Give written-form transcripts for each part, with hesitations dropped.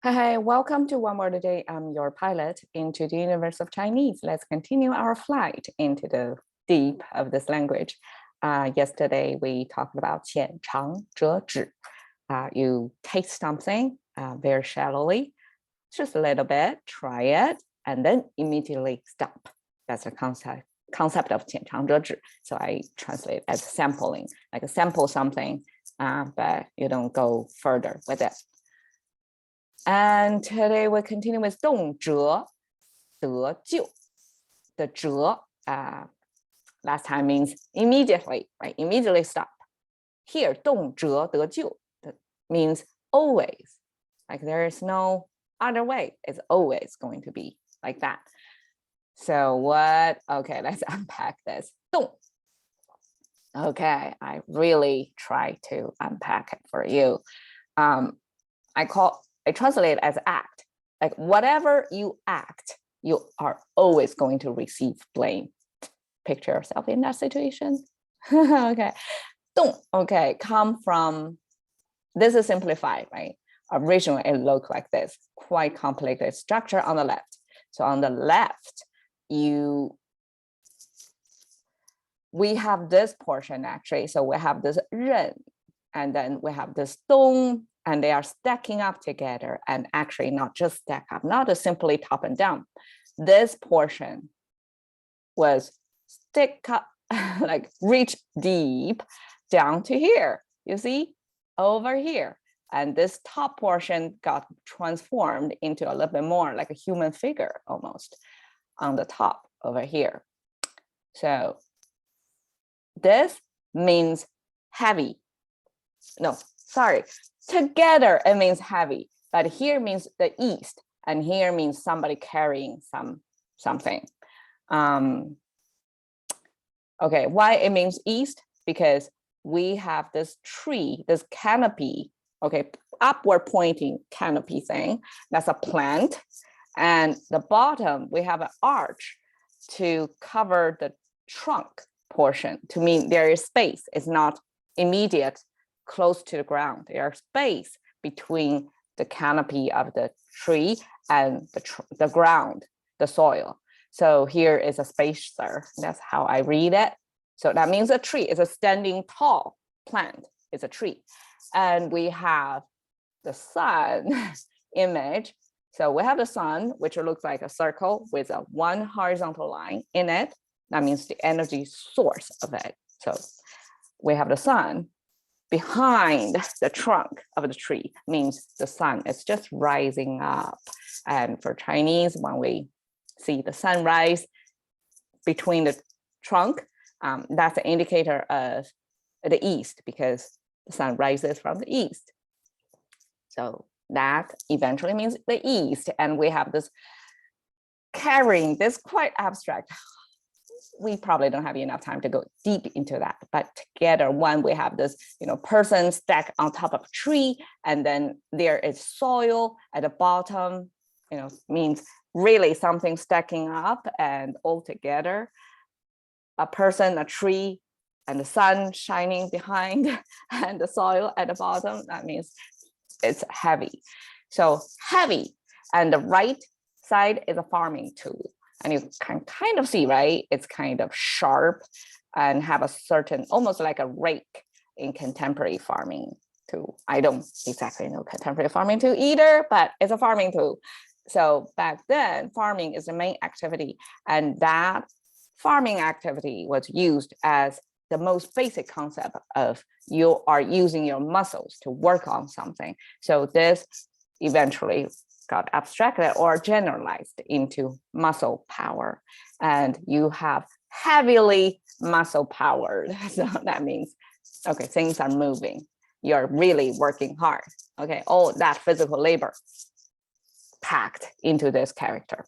Hi, welcome to One Word a Day. I'm your pilot into the universe of Chinese. Let's continue our flight into the deep of this language. Yesterday, we talked about 浅尝辄止. You taste something very shallowly, just a little bit, try it, and then immediately stop. That's the concept of 浅尝辄止. So I translate as sampling, like a sample something, but you don't go further with it. And today we continue with 动辄得咎. The 辄, last time means immediately, right? Immediately stop. Here, 动辄得咎, means always. Like there is no other way. It's always going to be like that. So what? Okay, let's unpack this. 动. Okay, I really try to unpack it for you. I translate it as act. Like whatever you act, you are always going to receive blame. Picture yourself in that situation. Okay. 动, okay, come from, this is simplified, right? Originally, it looked like this, quite complicated structure on the left. So on the left, we have this portion actually. So we have this 任, and then we have this 动, and they are stacking up together, and actually not just stack up, not just simply top and down. This portion was stick up, like reach deep down to here, you see, over here. And this top portion got transformed into a little bit more like a human figure almost on the top over here. So this means heavy. No, sorry. Together, it means heavy, but here means the east, and here means somebody carrying something. Okay, why it means east? Because we have this tree, this canopy, okay, upward pointing canopy thing. That's a plant. And the bottom, we have an arch to cover the trunk portion to mean there is space. It's not immediate close to the ground. There's space between the canopy of the tree and the ground, the soil. So here is a spacer. That's how I read it. So that means a tree is a standing tall plant. It's a tree. And we have the sun image. So we have the sun, which looks like a circle with a one horizontal line in it. That means the energy source of it. So we have the sun. Behind the trunk of the tree means the sun is just rising up. And for Chinese, when we see the sunrise between the trunk, that's an indicator of the east because the sun rises from the east. So that eventually means the east. And we have this carrying this quite abstract. We probably don't have enough time to go deep into that, but together, one, we have this, person stacked on top of a tree, and then there is soil at the bottom, means really something stacking up, and all together, a person, a tree, and the sun shining behind, and the soil at the bottom, that means it's heavy. So heavy, and the right side is a farming tool. And you can kind of see, right? It's kind of sharp and have a certain, almost like a rake in contemporary farming tool. I don't exactly know contemporary farming tool either, but it's a farming tool. So back then, farming is the main activity. And that farming activity was used as the most basic concept of you are using your muscles to work on something. So this eventually got abstracted or generalized into muscle power, and you have heavily muscle powered. So that means, okay, things are moving. You're really working hard. Okay, all that physical labor packed into this character.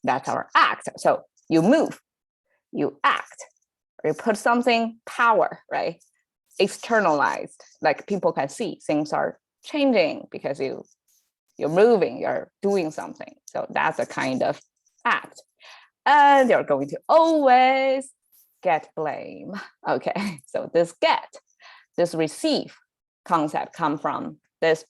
That's our act. So you move, you act, or you put something power, right? Externalized, like people can see things are changing because you're moving, you're doing something. So that's a kind of act. And you're going to always get blame. Okay, so this receive concept come from this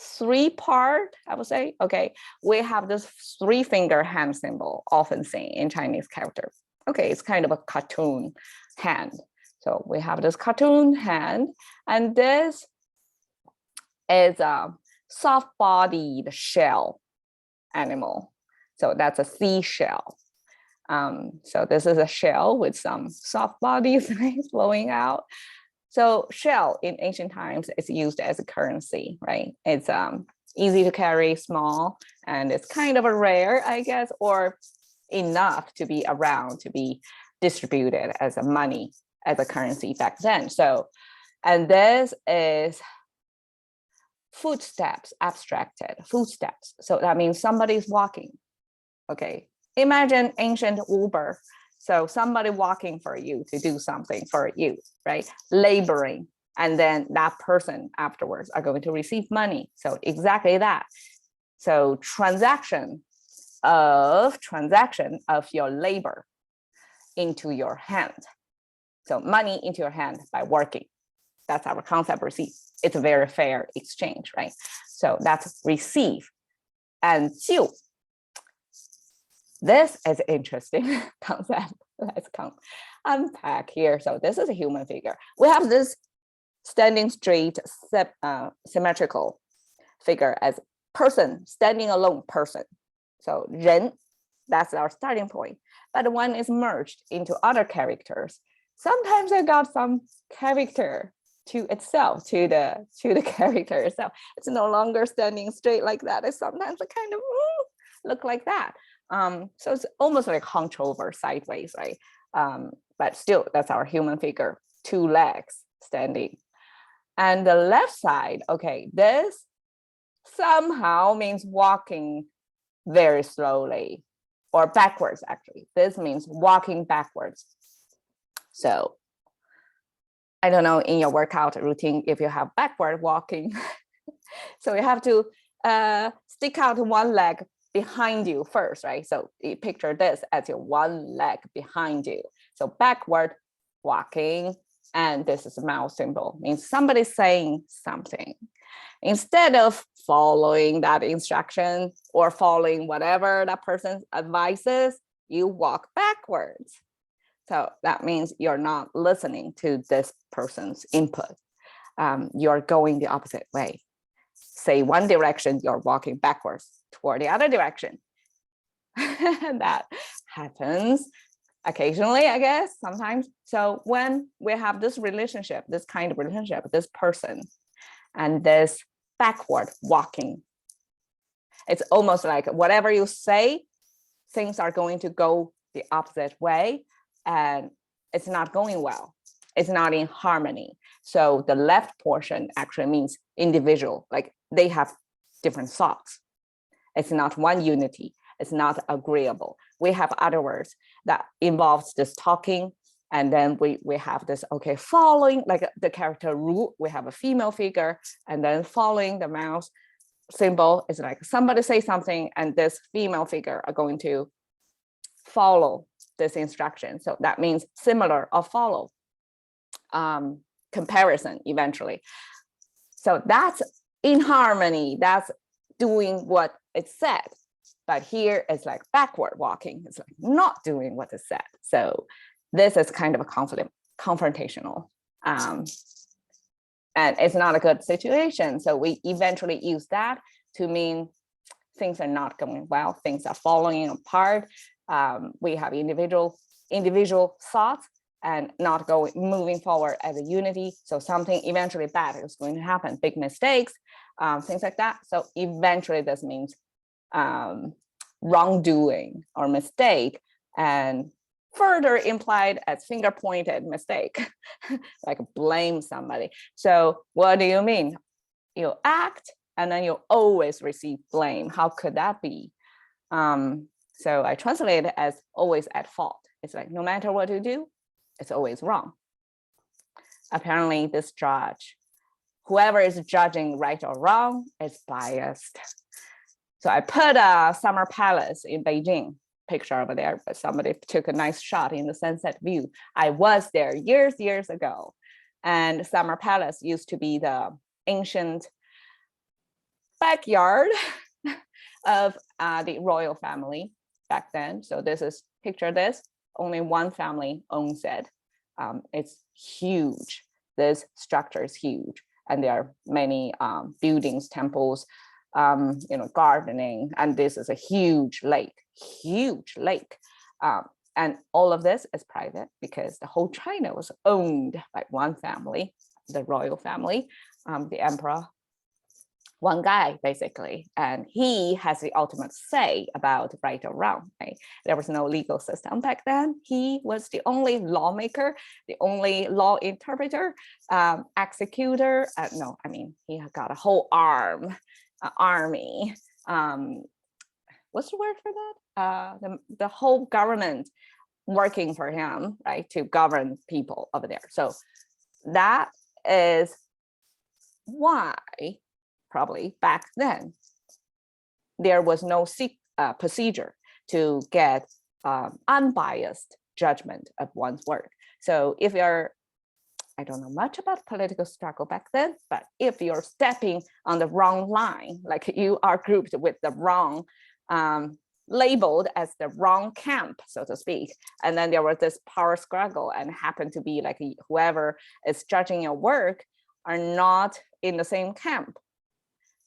three-part, I would say. Okay, we have this three-finger hand symbol, often seen in Chinese character. Okay, it's kind of a cartoon hand. So we have this cartoon hand, and this is a soft-bodied shell animal. So that's a seashell. So this is a shell with some soft bodies flowing out. So shell in ancient times is used as a currency, right? It's easy to carry, small, and it's kind of a rare, I guess, or enough to be around to be distributed as a money, as a currency back then. So, and this is footsteps, abstracted footsteps. So that means somebody's walking. Okay, imagine ancient Uber. So somebody walking for you to do something for you, right? Laboring. And then that person afterwards are going to receive money. So exactly that. So transaction of your labor into your hand. So money into your hand by working. That's our concept, receive. It's a very fair exchange, right? So that's receive. And 就. This is interesting concept. Let's unpack here. So this is a human figure. We have this standing straight, symmetrical figure as person, standing alone person. So 人, that's our starting point. But one is merged into other characters. Sometimes I got some character to itself, to the character itself. It's no longer standing straight like that. It's sometimes a kind of look like that. So it's almost like hunched over sideways, right? But still, that's our human figure, 2 legs standing. And the left side, okay, this somehow means walking very slowly or backwards, actually. This means walking backwards. So I don't know in your workout routine if you have backward walking. So you have to stick out one leg behind you first, right? So you picture this as your one leg behind you. So backward walking, and this is a mouth symbol, means somebody's saying something. Instead of following that instruction or following whatever that person advises, you walk backwards. So that means you're not listening to this person's input. You're going the opposite way. Say one direction, you're walking backwards toward the other direction. That happens occasionally, I guess, sometimes. So when we have this relationship, this kind of relationship, this person, and this backward walking, it's almost like whatever you say, things are going to go the opposite way, and it's not going well. It's not in harmony. So the left portion actually means individual, like they have different thoughts. It's not one unity. It's not agreeable. We have other words that involves this talking, and then we have this, okay, following, like the character Ru, we have a female figure, and then following the mouse symbol is like somebody say something, and this female figure are going to follow this instruction. So that means similar or follow, comparison eventually. So that's in harmony, that's doing what it said. But here it's like backward walking. It's like not doing what it said. So this is kind of a confrontational. And it's not a good situation. So we eventually use that to mean things are not going well. Things are falling apart. We have individual thoughts and not moving forward as a unity. So something eventually bad is going to happen, big mistakes, things like that. So eventually this means wrongdoing or mistake, and further implied as finger pointed mistake, like blame somebody. So what do you mean? You act and then you always receive blame. How could that be? So I translate it as always at fault. It's like no matter what you do, it's always wrong. Apparently this judge, whoever is judging right or wrong, is biased. So I put a summer palace in Beijing picture over there, but somebody took a nice shot in the sunset view. I was there years ago, and summer palace used to be the ancient backyard of the royal family back then. So this is, picture this, only one family owns it. It's huge. This structure is huge. And there are many buildings, temples, gardening, and this is a huge lake. And all of this is private because the whole China was owned by one family, the royal family, the emperor, one guy basically, and he has the ultimate say about right or wrong. Right? There was no legal system back then. He was the only lawmaker, the only law interpreter, executor. He got a whole army. What's the word for that? The whole government working for him, right, to govern people over there. So that is why probably back then there was no procedure to get unbiased judgment of one's work. So if you're, I don't know much about political struggle back then, but if you're stepping on the wrong line, like you are grouped with the wrong, labeled as the wrong camp, so to speak, and then there was this power struggle and happened to be like whoever is judging your work are not in the same camp.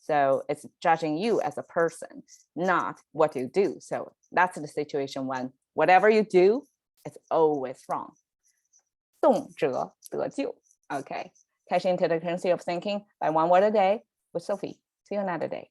So it's judging you as a person, not what you do. So that's the situation when whatever you do, it's always wrong. 动辄得咎. Okay, cash into the currency of thinking by one word a day with Sophie. See you another day.